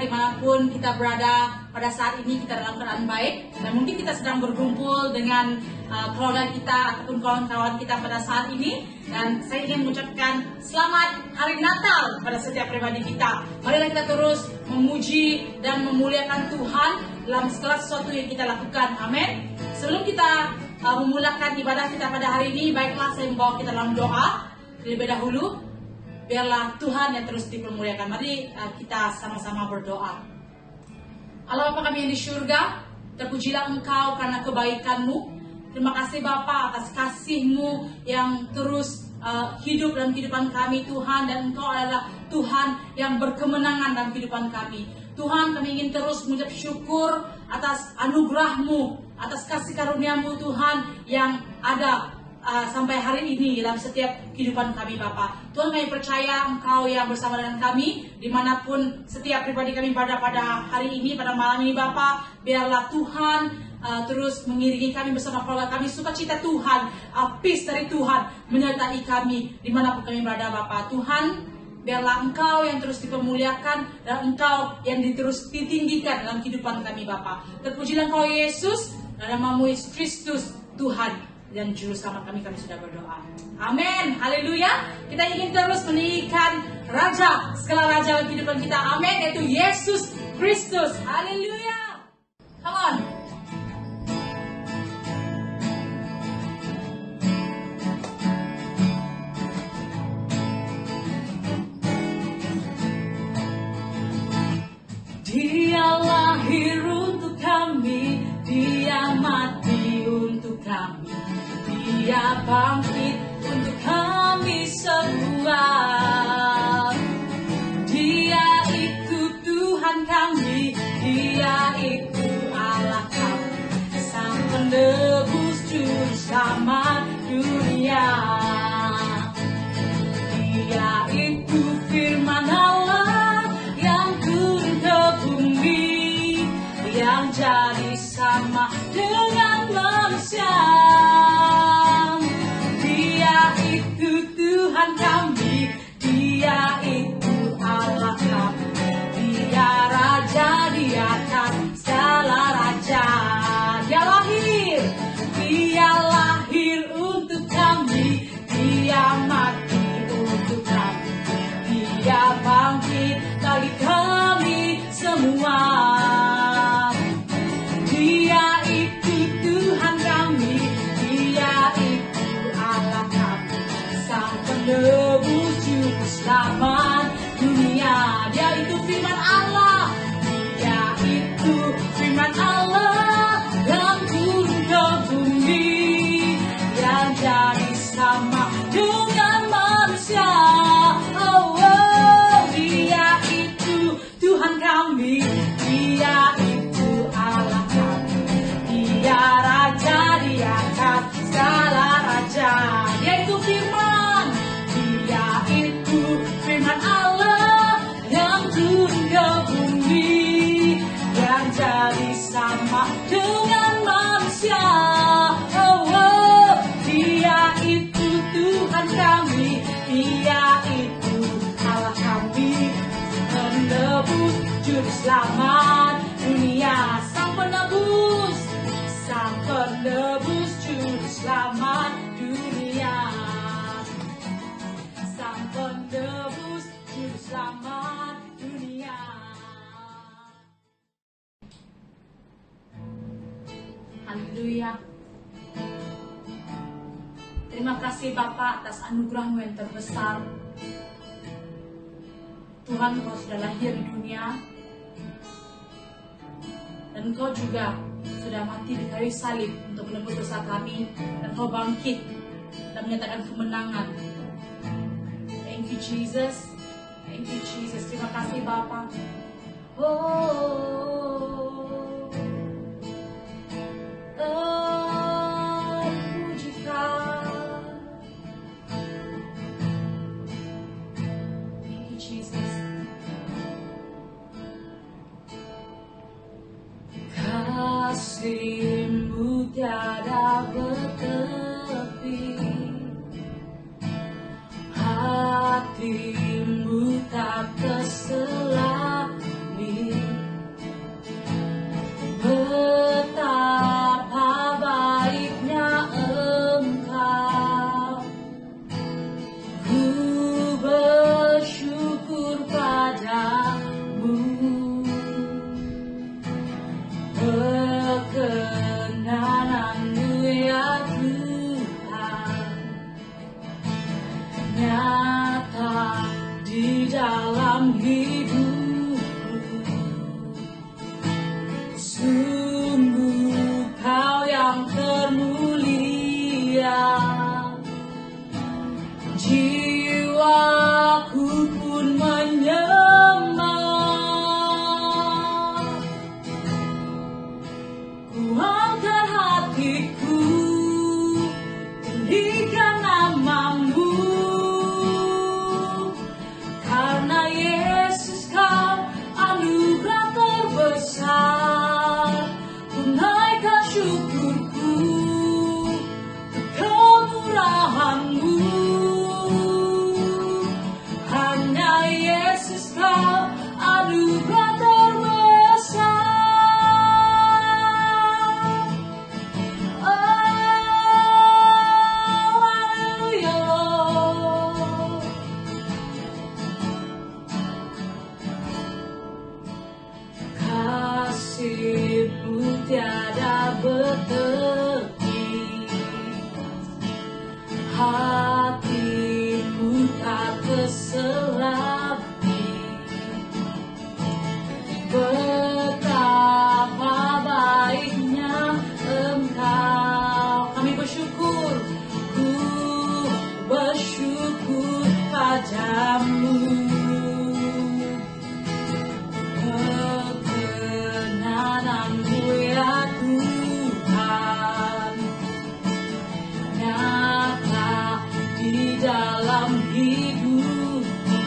dimanapun kita berada pada saat ini, kita dalam keadaan baik. Dan mungkin kita sedang berkumpul dengan keluarga kita ataupun kawan-kawan kita pada saat ini. Dan saya ingin mengucapkan selamat Hari Natal pada setiap pribadi kita. Marilah kita terus memuji dan memuliakan Tuhan dalam segala sesuatu yang kita lakukan. Amin. Sebelum kita memulakan ibadah kita pada hari ini, baiklah saya membawa kita dalam doa terlebih dahulu. Biarlah Tuhan yang terus dipermuliakan. Mari kita sama-sama berdoa. Allah Bapa kami yang di surga, terpujilah Engkau karena kebaikan-Mu. Terima kasih Bapa atas kasih-Mu yang terus hidup dalam kehidupan kami Tuhan. Dan Engkau adalah Tuhan yang berkemenangan dalam kehidupan kami. Tuhan, kami ingin terus mengucap syukur atas anugerah-Mu, atas kasih karunia-Mu Tuhan yang ada sampai hari ini dalam setiap kehidupan kami Bapa. Tuhan, kami percaya Engkau yang bersama dengan kami dimanapun setiap pribadi kami berada pada hari ini, pada malam ini Bapa. Biarlah Tuhan terus mengiringi kami bersama keluarga kami. Sukacita Tuhan, peace dari Tuhan menyertai kami dimanapun kami berada Bapa. Tuhan, biarlah Engkau yang terus dipermuliakan dan Engkau yang terus ditinggikan dalam kehidupan kami Bapa. Terpujilah Engkau Yesus, dalam nama Yesus Kristus Tuhan dan Juru Selamat kami sudah berdoa. Amin. Haleluya. Kita ingin terus meninggikan Raja, segala Raja dalam kehidupan kita. Amin. Yaitu Yesus Kristus. Haleluya. Come on. Dia lahir untuk kami, Dia mati untuk kami, Dia bangkit untuk kami semua. Dia itu Tuhan kami, Dia itu Allah kami, Sang Penebus Juru Selamat dunia. Dia itu firman Allah yang turun ke bumi, yang jadi sama dengan manusia. Dia itu Tuhan kami, Dia itu Allah kami, Dia Raja di atas segala raja. Dia lahir untuk kami, Dia mati untuk kami, Dia bangkit bagi kami semua. Dia itu Tuhan kami, Dia itu Allah kami, Sang Penebus Juru Selamat dunia. Dia itu firman Allah, Dia itu firman Allah yang turun ke bumi, yang jadi sama dengan manusia. Oh, oh, Dia itu Tuhan kami, Dia itu Allah kami, Dia Raja di atas segala raja. Dia itu firman, Dia itu firman Allah yang turun ke bumi, yang jadi sama dengan manusia. Oh, oh, Dia itu Tuhan kami, Dia itu Allah kami, Penebus Juru Selamat dunia. Sang Penebus, Sang Penebus Juru Selamat dunia. Sang Penebus Juru Selamat dunia. Haleluya. Terima kasih Bapa atas anugerah-Mu yang terbesar. Tuhan, Kau sudah lahir di dunia, dan Kau juga sudah mati di kayu salib untuk menebus dosa kami, dan Kau bangkit dan menyatakan kemenangan. Thank you Jesus. Thank you Jesus. Terima kasih Bapa. Puji Kau. Thank you Jesus. Kasih-Mu tiada bertepi, hati-Mu tak terselami. dalam hidupku. Sungguh Kau yang termulia, jiwaku pun menyembah. Ku angkat hatiku, tinggikan nama-Mu, karena Yesus Kau anugerah terbesar. Ku naikkan syukurku untuk kemurahan-Mu. Hanya Yesus Kau anugerah terbesar. Kasih-Mu tiada bertepi, hati-Mu tak terselapi. Betapa baiknya Engkau. Kami bersyukur, ku bersyukur padamu. Perkenananmu ya Tuhan, nyata di dalam hidupku.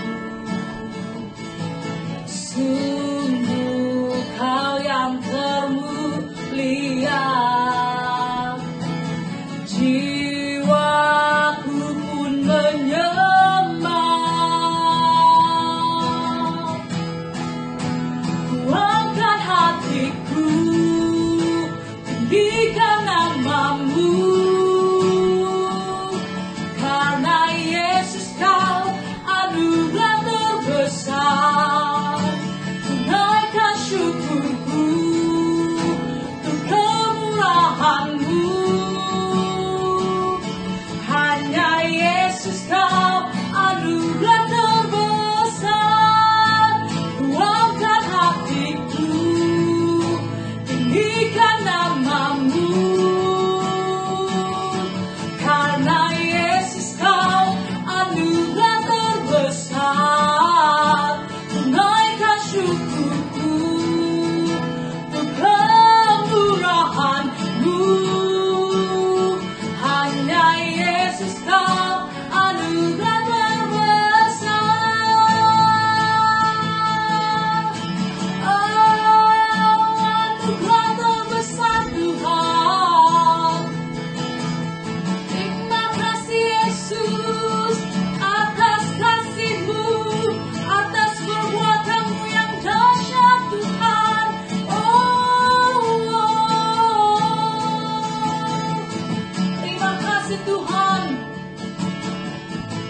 Sungguh Kau yang termulia, jiwaku pun menyembah. Ku angkat hatiku, tinggikan nama-Mu, karena Yesus Kau anugerah terbesar. Ku naikkan syukurku untuk kemurahan-Mu. Hanya Yesus Kau anugerah terbesar. Ku angkat hatiku, tinggikan nama-Mu, karena Yesus Kau anugerah terbesar. Ku naikkan syukurku untuk kemurahan-Mu. Hanya Yesus Kau anugerah terbesar. Anugerah terbesar Tuhan. Terima kasih Yesus atas kasih-Mu, atas perbuatan-Mu yang dahsyat Tuhan. Terima kasih Tuhan.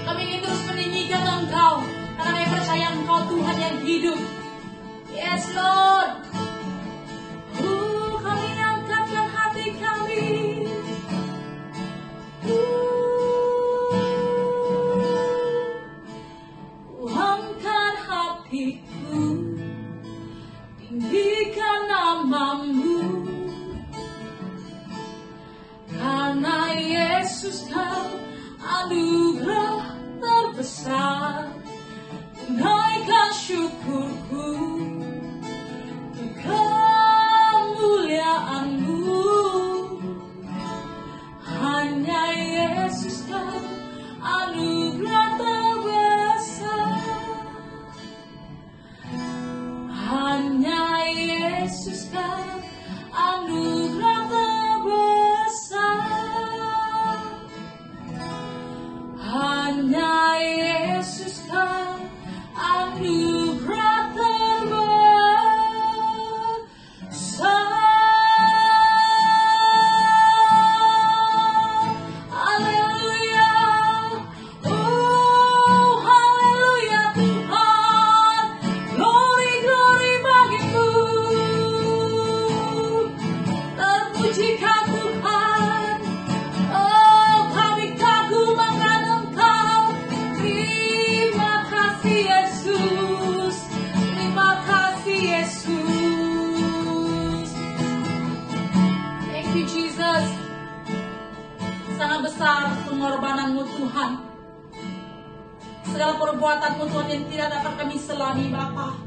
Kami ingin terus meninggikan Engkau, karena kami percaya Engkau Tuhan yang hidup. Yes Lord. Kami angkatkan hati kami. Ku angkat hatiku, tinggikan nama-Mu, karena Yesus Kau anugerah terbesar. Ku naikkan syukurku untuk kemuliaan-Mu. Hanya Yesus Kau anugerah terbesar. Hanya Yesus Kau anugerah terbesar. Hanya Yesus Kau anugerah terbesar. Haleluya. Haleluya Tuhan. Glory, glory bagi-Mu. Terpujikan Tuhan. Kami kagum akan Engkau. Terima kasih Yesus. besar pengorbananmu Tuhan. Segala perbuatanmu Tuhan yang tidak dapat kami selami Bapa.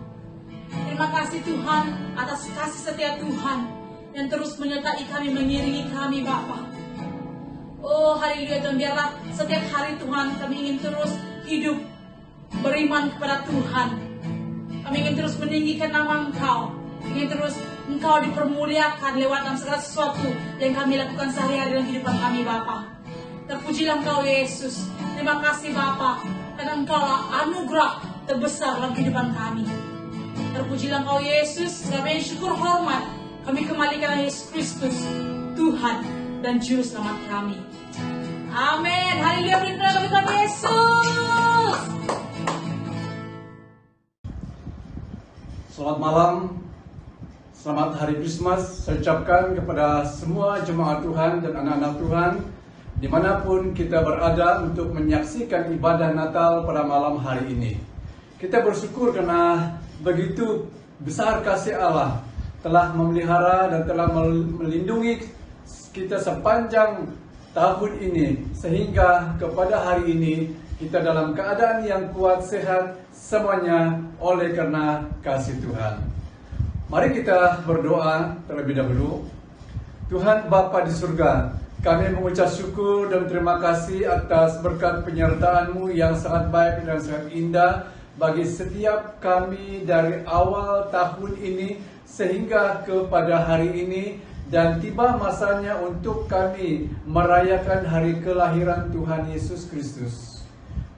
Terima kasih Tuhan atas kasih setia Tuhan yang terus menyertai kami, mengiringi kami Bapa. Oh haleluya Tuhan, biarlah setiap hari Tuhan kami ingin terus hidup beriman kepada Tuhan. Kami ingin terus meninggikan nama Engkau, ingin terus Engkau dipermuliakan lewat dalam segala sesuatu yang kami lakukan sehari-hari dalam kehidupan kami Bapa. Terpujilah Engkau Yesus. Terima kasih Bapa, karena Engkau lah anugerah terbesar dalam kehidupan kami. Terpujilah Engkau Yesus. Kami syukur hormat kami kembalikan Yesus Kristus, Tuhan dan Juru Selamat kami. Amin. Haleluya, beri pujian bagi Tuhan Yesus. Selamat malam, selamat hari Christmas. Saya ucapkan kepada semua jemaat Tuhan dan anak-anak Tuhan dimanapun kita berada untuk menyaksikan ibadah Natal pada malam hari ini. Kita bersyukur karena begitu besar kasih Allah telah memelihara dan telah melindungi kita sepanjang tahun ini, sehingga kepada hari ini kita dalam keadaan yang kuat, sehat, semuanya oleh karena kasih Tuhan. Mari kita berdoa terlebih dahulu. Tuhan Bapa di surga, kami mengucap syukur dan terima kasih atas berkat penyertaan-Mu yang sangat baik dan sangat indah bagi setiap kami dari awal tahun ini sehingga kepada hari ini, dan tiba masanya untuk kami merayakan hari kelahiran Tuhan Yesus Kristus.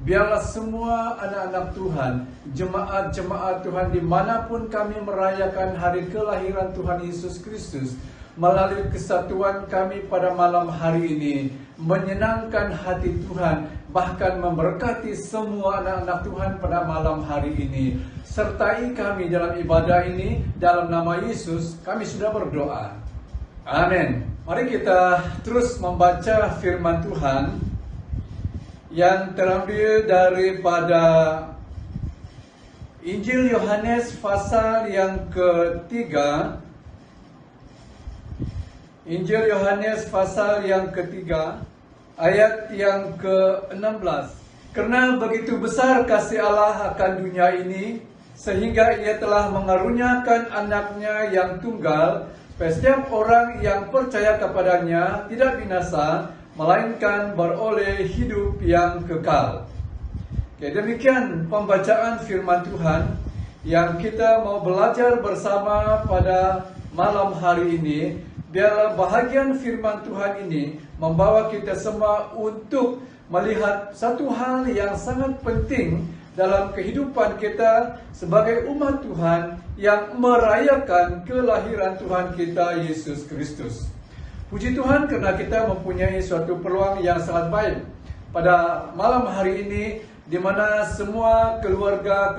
Biarlah semua anak-anak Tuhan, jemaat-jemaat Tuhan dimanapun kami merayakan hari kelahiran Tuhan Yesus Kristus, melalui kesatuan kami pada malam hari ini, menyenangkan hati Tuhan, bahkan memberkati semua anak-anak Tuhan pada malam hari ini. Sertai kami dalam ibadah ini, dalam nama Yesus kami sudah berdoa. Amin. Mari kita terus membaca firman Tuhan yang terambil daripada Injil Yohanes pasal yang ketiga. Injil Yohanes pasal yang ketiga, ayat yang ke-16. Karena begitu besar kasih Allah akan dunia ini, sehingga Ia telah mengaruniakan anaknya yang tunggal, supaya setiap orang yang percaya kepadanya tidak binasa, melainkan beroleh hidup yang kekal. Oke, demikian pembacaan firman Tuhan yang kita mau belajar bersama pada malam hari ini. Biarlah bahagian firman Tuhan ini membawa kita semua untuk melihat satu hal yang sangat penting dalam kehidupan kita sebagai umat Tuhan yang merayakan kelahiran Tuhan kita Yesus Kristus. Puji Tuhan karena kita mempunyai suatu peluang yang sangat baik pada malam hari ini, di mana semua keluarga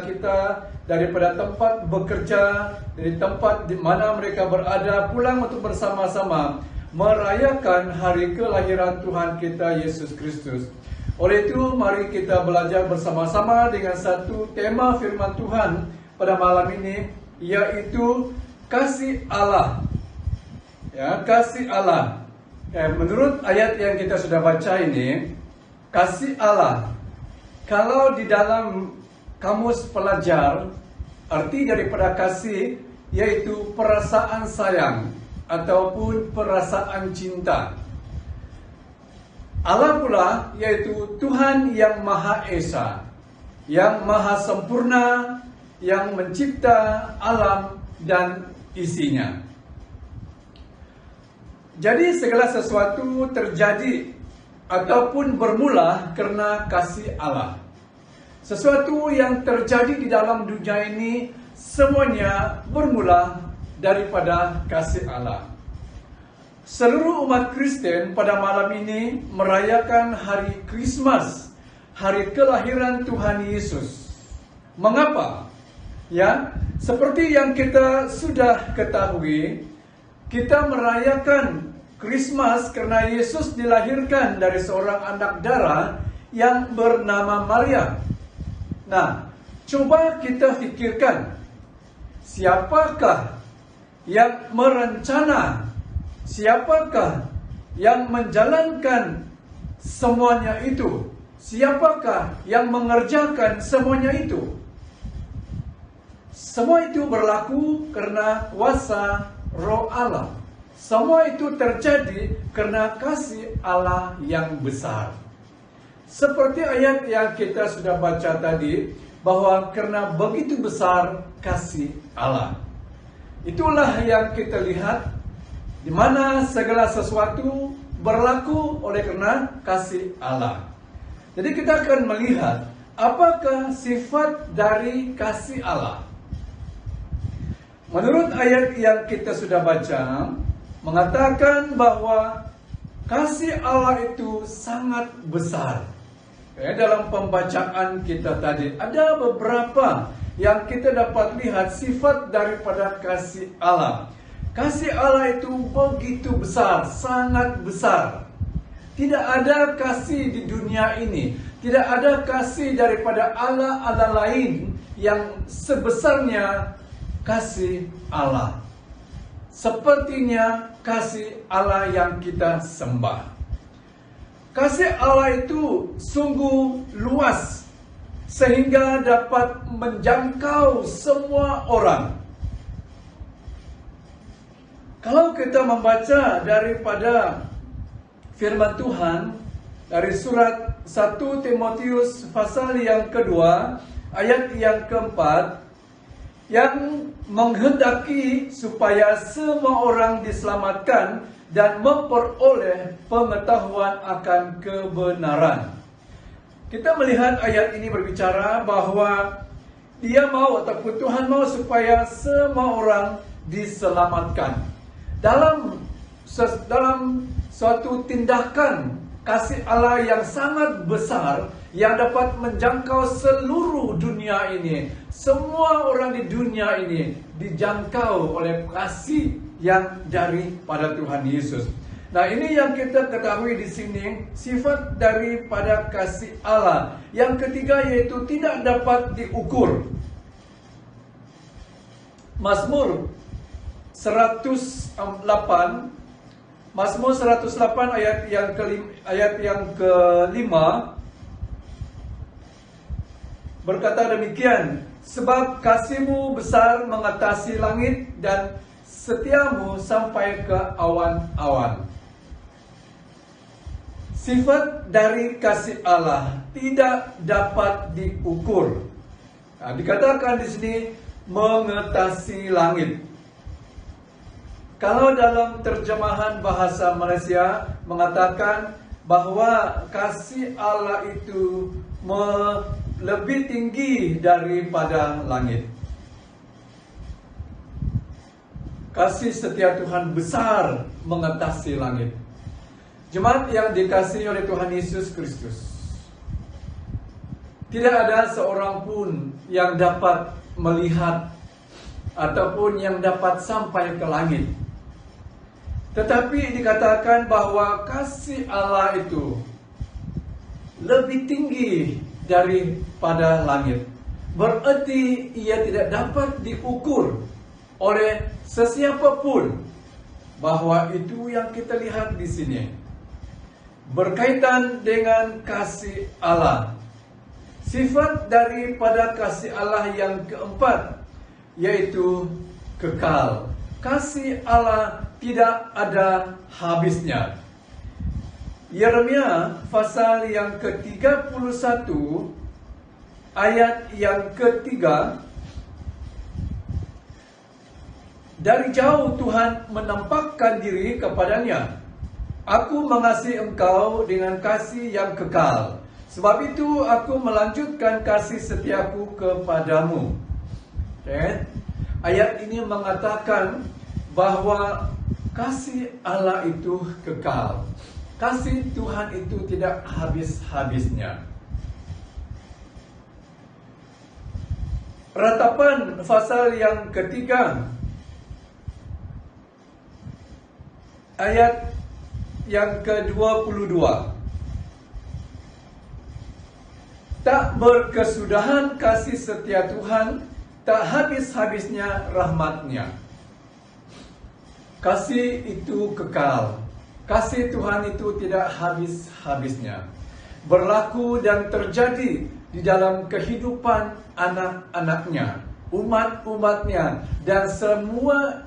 kita daripada tempat bekerja, dari tempat di mana mereka berada, pulang untuk bersama-sama merayakan hari kelahiran Tuhan kita Yesus Kristus. Oleh itu, mari kita belajar bersama-sama dengan satu tema firman Tuhan pada malam ini, yaitu kasih Allah. Ya, kasih Allah. Menurut ayat yang kita sudah baca ini, kasih Allah, kalau di dalam kamus pelajar, arti daripada kasih yaitu perasaan sayang ataupun perasaan cinta. Allah pula yaitu Tuhan yang Maha Esa, yang Maha Sempurna, yang mencipta alam dan isinya. Jadi segala sesuatu terjadi ataupun bermula karena kasih Allah. Sesuatu yang terjadi di dalam dunia ini semuanya bermula daripada kasih Allah. Seluruh umat Kristen pada malam ini merayakan hari Christmas, hari kelahiran Tuhan Yesus. Mengapa? Ya, seperti yang kita sudah ketahui, kita merayakan Christmas karena Yesus dilahirkan dari seorang anak darah yang bernama Maria. Nah, coba kita pikirkan, siapakah yang merencana, siapakah yang menjalankan semuanya itu? Siapakah yang mengerjakan semuanya itu? Semua itu berlaku karena kuasa Roh Allah. Semua itu terjadi karena kasih Allah yang besar. Seperti ayat yang kita sudah baca tadi, bahwa karena begitu besar kasih Allah. Itulah yang kita lihat, di mana segala sesuatu berlaku oleh karena kasih Allah. Jadi kita akan melihat apakah sifat dari kasih Allah. Menurut ayat yang kita sudah baca, mengatakan bahwa kasih Allah itu sangat besar. Dalam pembacaan kita tadi, ada beberapa yang kita dapat lihat sifat daripada kasih Allah. Kasih Allah itu begitu besar, sangat besar. Tidak ada kasih di dunia ini, tidak ada kasih daripada Allah lain yang sebesarnya kasih Allah. Sepertinya kasih Allah yang kita sembah. Kasih Allah itu sungguh luas sehingga dapat menjangkau semua orang. Kalau kita membaca daripada firman Tuhan dari surat 1 Timotius pasal yang kedua, ayat yang keempat, yang menghendaki supaya semua orang diselamatkan dan memperoleh pengetahuan akan kebenaran. Kita melihat ayat ini berbicara bahwa Dia mau ataupun Tuhan mau supaya semua orang diselamatkan. Dalam suatu tindakan kasih Allah yang sangat besar yang dapat menjangkau seluruh dunia ini. Semua orang di dunia ini dijangkau oleh kasih yang daripada Tuhan Yesus. Nah, ini yang kita ketahui di sini, sifat daripada kasih Allah. Yang ketiga yaitu tidak dapat diukur. Mazmur 108 ayat yang kelima berkata demikian, sebab kasih-Mu besar mengatasi langit dan setiamu sampai ke awan-awan. Sifat dari kasih Allah tidak dapat diukur. Nah, dikatakan di sini mengatasi langit. Kalau dalam terjemahan bahasa Malaysia mengatakan bahwa kasih Allah itu lebih tinggi daripada langit. Kasih setia Tuhan besar mengatasi langit. Jemaat yang dikasihi oleh Tuhan Yesus Kristus, tidak ada seorang pun yang dapat melihat ataupun yang dapat sampai ke langit. Tetapi dikatakan bahwa kasih Allah itu lebih tinggi daripada langit. Berarti ia tidak dapat diukur oleh sesiapa pun. Bahwa itu yang kita lihat di sini. Berkaitan dengan kasih Allah. Sifat daripada kasih Allah yang keempat, yaitu kekal. Kasih Allah tidak ada habisnya. Yeremia pasal yang ke-31 ayat yang ketiga, dari jauh Tuhan menampakkan diri kepadanya. Aku mengasihi engkau dengan kasih yang kekal. Sebab itu aku melanjutkan kasih setiaku kepadamu. Ayat ini mengatakan bahwa kasih Allah itu kekal. Kasih Tuhan itu tidak habis-habisnya. Ratapan pasal yang ketiga, ayat yang ke-22. Tak berkesudahan kasih setia Tuhan, tak habis-habisnya rahmat-Nya. Kasih itu kekal. kasih Tuhan itu tidak habis-habisnya. Berlaku dan terjadi di dalam kehidupan anak-anaknya, umat-umatnya, dan semua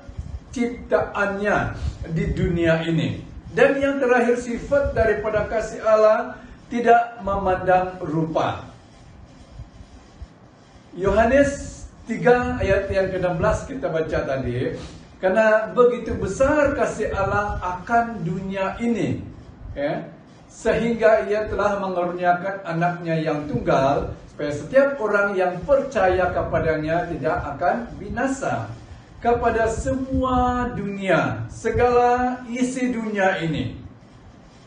ciptaannya di dunia ini. Dan yang terakhir, sifat daripada kasih Allah tidak memandang rupa. Yohanes 3 ayat yang ke-16 kita baca tadi, karena begitu besar kasih Allah akan dunia ini, sehingga ia telah mengaruniakan anaknya yang tunggal, supaya setiap orang yang percaya kepadanya tidak akan binasa. Kepada semua dunia, segala isi dunia ini,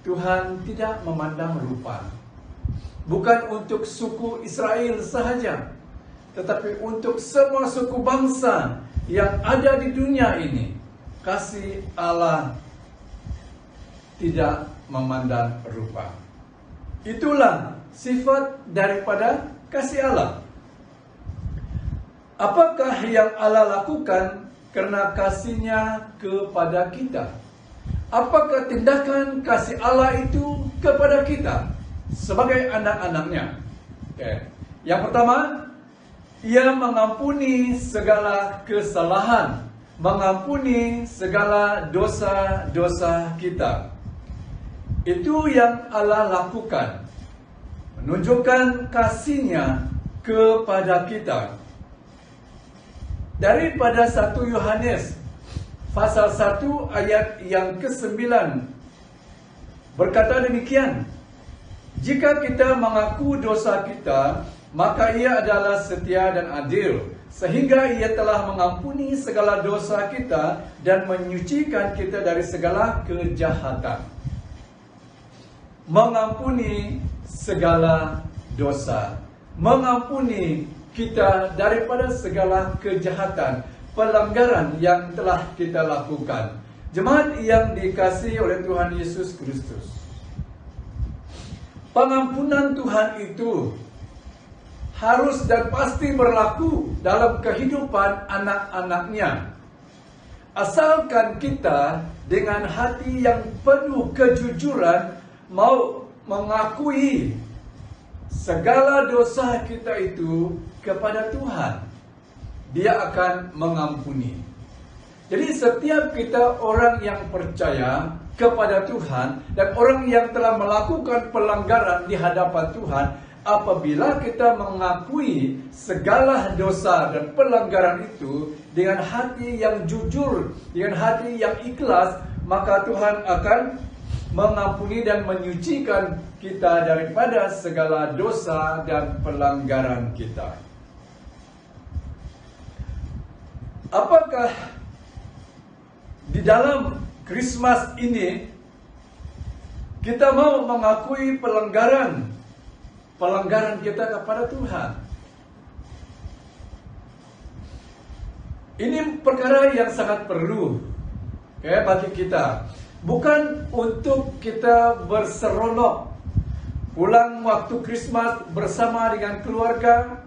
Tuhan tidak memandang rupa. Bukan untuk suku Israel sahaja, tetapi untuk semua suku bangsa yang ada di dunia ini. Kasih Allah tidak memandang rupa. Itulah sifat daripada kasih Allah. Apakah yang Allah lakukan karena kasih-Nya kepada kita? Apakah tindakan kasih Allah itu kepada kita sebagai anak-anak-Nya? Yang pertama, Ia mengampuni segala kesalahan, mengampuni segala dosa-dosa kita. Itu yang Allah lakukan, menunjukkan kasih-Nya kepada kita. Daripada 1 Yohanes pasal 1 ayat yang ke-9 berkata demikian, jika kita mengaku dosa kita, maka Ia adalah setia dan adil, sehingga Ia telah mengampuni segala dosa kita dan menyucikan kita dari segala kejahatan. Mengampuni segala dosa, mengampuni kita daripada segala kejahatan, pelanggaran yang telah kita lakukan. Jemaat yang dikasihi oleh Tuhan Yesus Kristus, pengampunan Tuhan itu harus dan pasti berlaku dalam kehidupan anak-anak-Nya. Asalkan kita dengan hati yang penuh kejujuran mau mengakui segala dosa kita itu kepada Tuhan, Dia akan mengampuni. Jadi setiap kita orang yang percaya kepada Tuhan dan orang yang telah melakukan pelanggaran di hadapan Tuhan, apabila kita mengakui segala dosa dan pelanggaran itu dengan hati yang jujur, dengan hati yang ikhlas, maka Tuhan akan mengampuni dan menyucikan kita daripada segala dosa dan pelanggaran kita. Apakah di dalam Christmas ini kita mau mengakui pelanggaran kita kepada Tuhan? Ini perkara yang sangat perlu bagi kita. Bukan untuk kita berseronok pulang waktu Christmas bersama dengan keluarga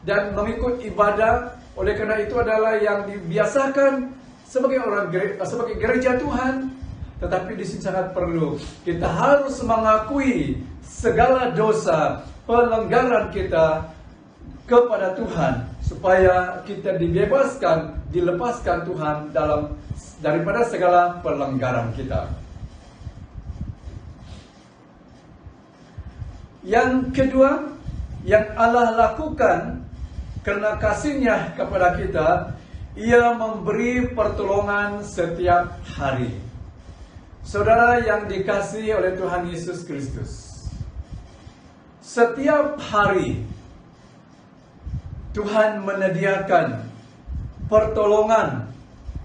dan mengikut ibadah. Oleh karena itu adalah yang dibiasakan sebagai gereja Tuhan. Tetapi di sini sangat perlu kita harus mengakui segala dosa, pelanggaran kita kepada Tuhan, supaya kita dilepaskan Tuhan daripada segala pelanggaran kita. Yang kedua, yang Allah lakukan karena kasih-Nya kepada kita, Ia memberi pertolongan setiap hari. Saudara yang dikasihi oleh Tuhan Yesus Kristus, setiap hari Tuhan menyediakan pertolongan,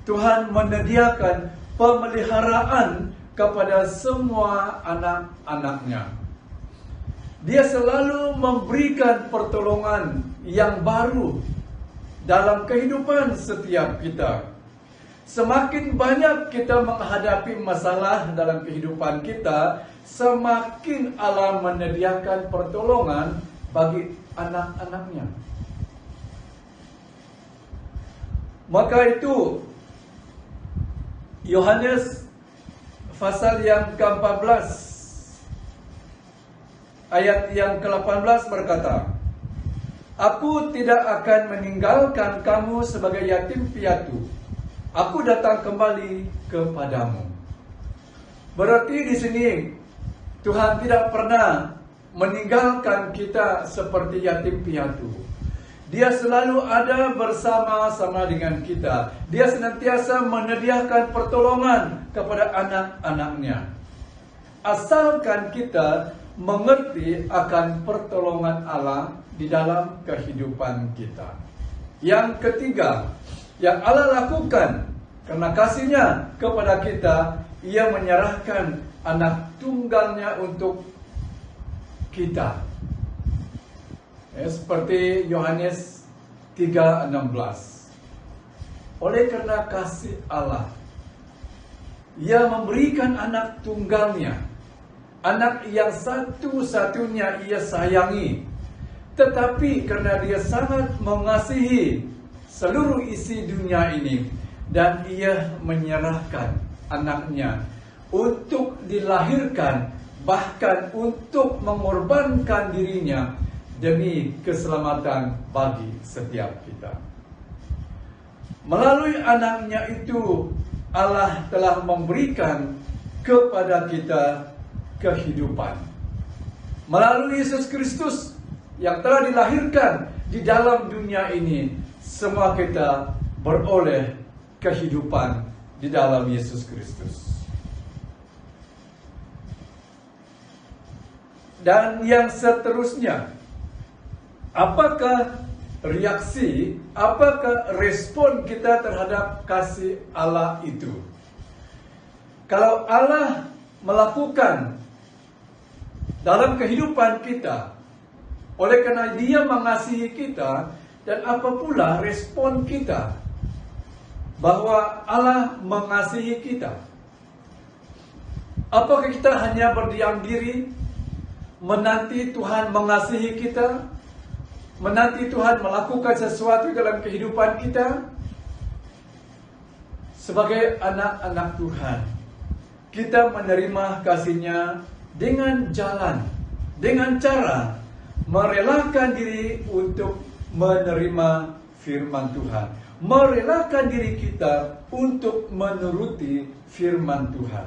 Tuhan menyediakan pemeliharaan kepada semua anak-anak-Nya. Dia selalu memberikan pertolongan yang baru dalam kehidupan setiap kita. Semakin banyak kita menghadapi masalah dalam kehidupan kita, semakin Allah menyediakan pertolongan bagi anak-anak-Nya. Maka itu Yohanes pasal yang ke-14 ayat yang ke-18 berkata, Aku tidak akan meninggalkan kamu sebagai yatim piatu. Aku datang kembali kepadamu. Berarti di sini Tuhan tidak pernah meninggalkan kita seperti yatim piatu. Dia selalu ada bersama-sama dengan kita. Dia senantiasa menyediakan pertolongan kepada anak-anaknya. Asalkan kita mengerti akan pertolongan Allah di dalam kehidupan kita. Yang ketiga, yang Allah lakukan karena kasih-Nya kepada kita, Ia menyerahkan anak tunggalnya untuk kita. Seperti Yohanes 3:16. Oleh karena kasih Allah, Ia memberikan anak tunggalnya, anak yang satu-satunya Ia sayangi. Tetapi karena Dia sangat mengasihi seluruh isi dunia ini, dan Ia menyerahkan anaknya untuk dilahirkan, bahkan untuk mengorbankan dirinya demi keselamatan bagi setiap kita. Melalui anaknya itu, Allah telah memberikan kepada kita kehidupan. Melalui Yesus Kristus yang telah dilahirkan di dalam dunia ini, semua kita beroleh kehidupan di dalam Yesus Kristus. Dan yang seterusnya, apakah reaksi, apakah respon kita terhadap kasih Allah itu? Kalau Allah melakukan dalam kehidupan kita, oleh karena Dia mengasihi kita, dan apa pula respon kita bahwa Allah mengasihi kita? Apakah kita hanya berdiam diri, menanti Tuhan mengasihi kita, menanti Tuhan melakukan sesuatu dalam kehidupan kita? Sebagai anak-anak Tuhan, kita menerima kasih-Nya dengan jalan, dengan cara merelakan diri untuk menerima firman Tuhan, merelakan diri kita untuk menuruti firman Tuhan.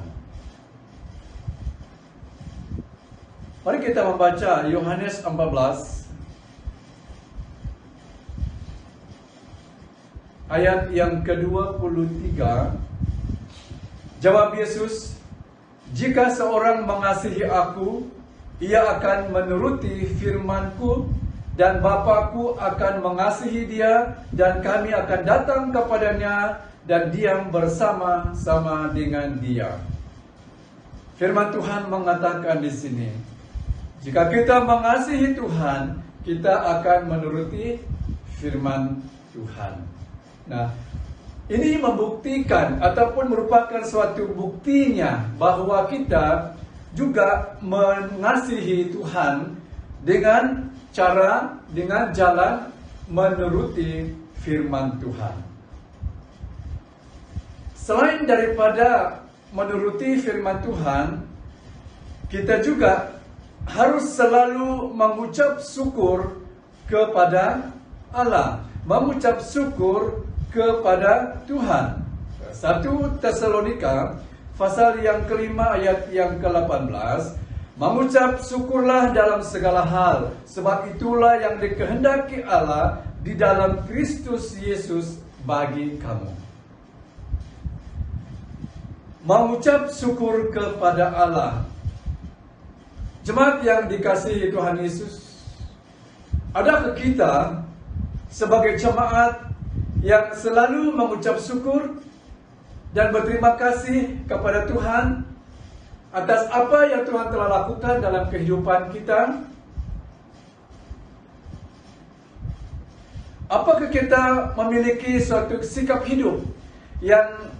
Mari kita membaca Yohanes 14 ayat yang ke-23. Jawab Yesus, "Jika seorang mengasihi aku, ia akan menuruti firman-Ku, dan Bapa-Ku akan mengasihi dia, dan kami akan datang kepadanya dan diam bersama-sama dengan dia." Firman Tuhan mengatakan di sini, jika kita mengasihi Tuhan, kita akan menuruti firman Tuhan. Nah, ini membuktikan ataupun merupakan suatu buktinya bahwa kita juga mengasihi Tuhan dengan cara, dengan jalan menuruti firman Tuhan. Selain daripada menuruti firman Tuhan, kita juga harus selalu mengucap syukur kepada Allah, mengucap syukur kepada Tuhan. 1 Tesalonika pasal yang kelima ayat yang ke-18, mengucap syukurlah dalam segala hal, sebab itulah yang dikehendaki Allah di dalam Kristus Yesus bagi kamu. Mengucap syukur kepada Allah. Jemaat yang dikasihi Tuhan Yesus, adakah kita sebagai jemaat yang selalu mengucap syukur dan berterima kasih kepada Tuhan atas apa yang Tuhan telah lakukan dalam kehidupan kita? Apakah kita memiliki suatu sikap hidup yang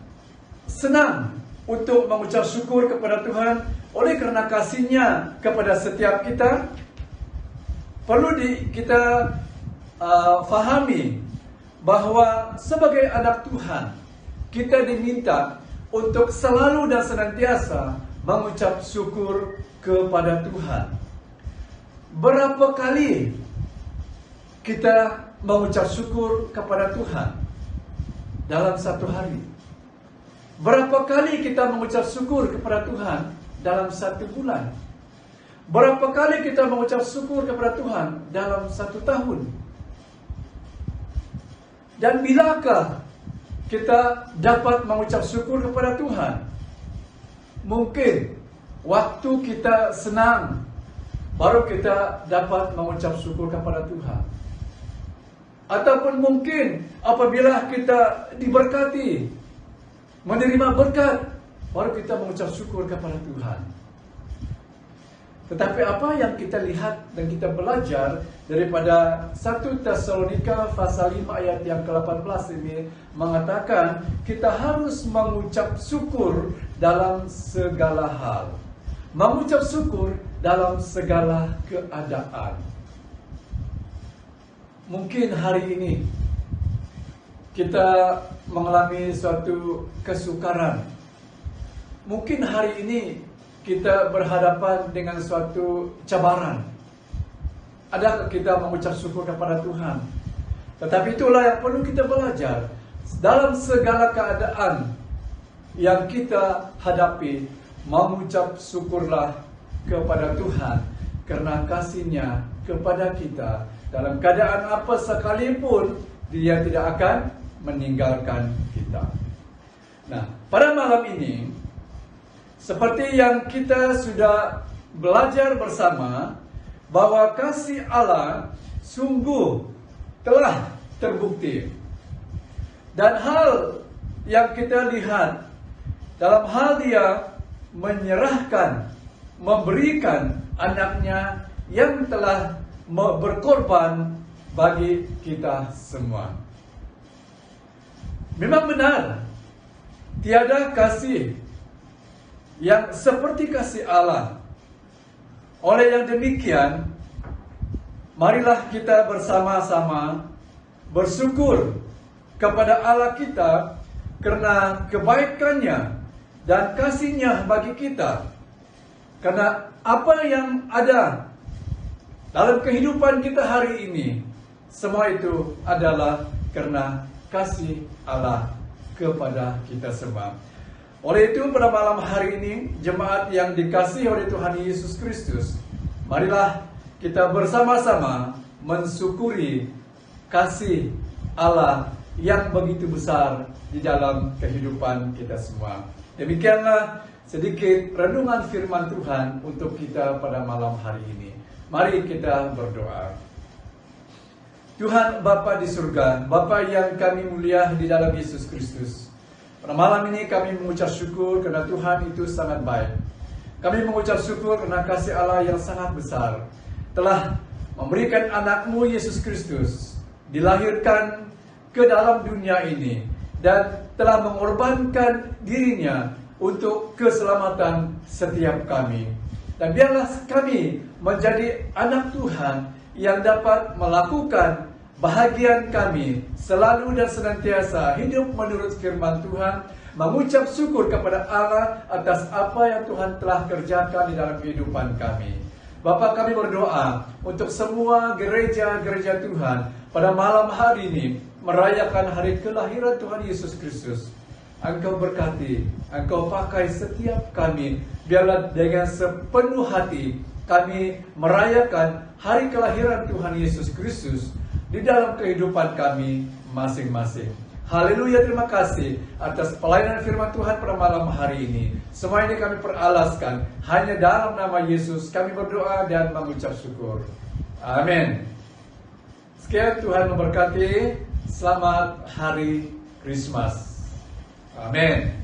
senang untuk mengucap syukur kepada Tuhan oleh karena kasih-Nya kepada setiap kita? Perlu kita fahami bahwa sebagai anak Tuhan, kita diminta untuk selalu dan senantiasa mengucap syukur kepada Tuhan. Berapa kali kita mengucap syukur kepada Tuhan dalam satu hari? Berapa kali kita mengucap syukur kepada Tuhan dalam satu bulan? Berapa kali kita mengucap syukur kepada Tuhan dalam satu tahun? Dan bilakah kita dapat mengucap syukur kepada Tuhan? Mungkin waktu kita senang, baru kita dapat mengucap syukur kepada Tuhan. Ataupun mungkin apabila kita diberkati, menerima berkat, baru kita mengucap syukur kepada Tuhan. Tetapi apa yang kita lihat dan kita belajar daripada 1 Tesalonika pasal 5 ayat yang ke-18 ini mengatakan kita harus mengucap syukur dalam segala hal. Mengucap syukur dalam segala keadaan. Mungkin hari ini kita mengalami suatu kesukaran. Mungkin hari ini kita berhadapan dengan suatu cabaran. Adakah kita mengucap syukur kepada Tuhan? Tetapi itulah yang perlu kita belajar. Dalam segala keadaan yang kita hadapi, mengucap syukurlah kepada Tuhan karena kasih-Nya kepada kita. Dalam keadaan apa sekalipun, Dia tidak akan meninggalkan kita. Nah, pada malam ini, seperti yang kita sudah belajar bersama, bahwa kasih Allah sungguh telah terbukti. Dan hal yang kita lihat, dalam hal Dia menyerahkan, memberikan anaknya yang telah berkorban bagi kita semua. Memang benar, tiada kasih yang seperti kasih Allah. Oleh yang demikian, marilah kita bersama-sama bersyukur kepada Allah kita karena kebaikan-Nya dan kasih-Nya bagi kita. Karena apa yang ada dalam kehidupan kita hari ini, semua itu adalah karena kasih Allah kepada kita semua. Oleh itu pada malam hari ini, jemaat yang dikasihi oleh Tuhan Yesus Kristus, marilah kita bersama-sama mensyukuri kasih Allah yang begitu besar di dalam kehidupan kita semua. Demikianlah sedikit renungan firman Tuhan untuk kita pada malam hari ini. Mari kita berdoa. Tuhan Bapa di surga, Bapa yang kami mulia di dalam Yesus Kristus, pada malam ini kami mengucap syukur karena Tuhan itu sangat baik. Kami mengucap syukur karena kasih Allah yang sangat besar telah memberikan anak-Mu Yesus Kristus dilahirkan ke dalam dunia ini dan telah mengorbankan dirinya untuk keselamatan setiap kami. Dan biarlah kami menjadi anak Tuhan yang dapat melakukan bahagian kami selalu dan senantiasa hidup menurut firman Tuhan, mengucap syukur kepada Allah atas apa yang Tuhan telah kerjakan di dalam kehidupan kami. Bapa, kami berdoa untuk semua gereja-gereja Tuhan pada malam hari ini merayakan hari kelahiran Tuhan Yesus Kristus. Engkau berkati, Engkau pakai setiap kami, biarlah dengan sepenuh hati kami merayakan hari kelahiran Tuhan Yesus Kristus di dalam kehidupan kami masing-masing. Haleluya, terima kasih atas pelayanan firman Tuhan pada malam hari ini. Semua ini kami peralaskan hanya dalam nama Yesus kami berdoa dan mengucap syukur. Amin. Sekian, Tuhan memberkati. Selamat Hari Krismas. Amin.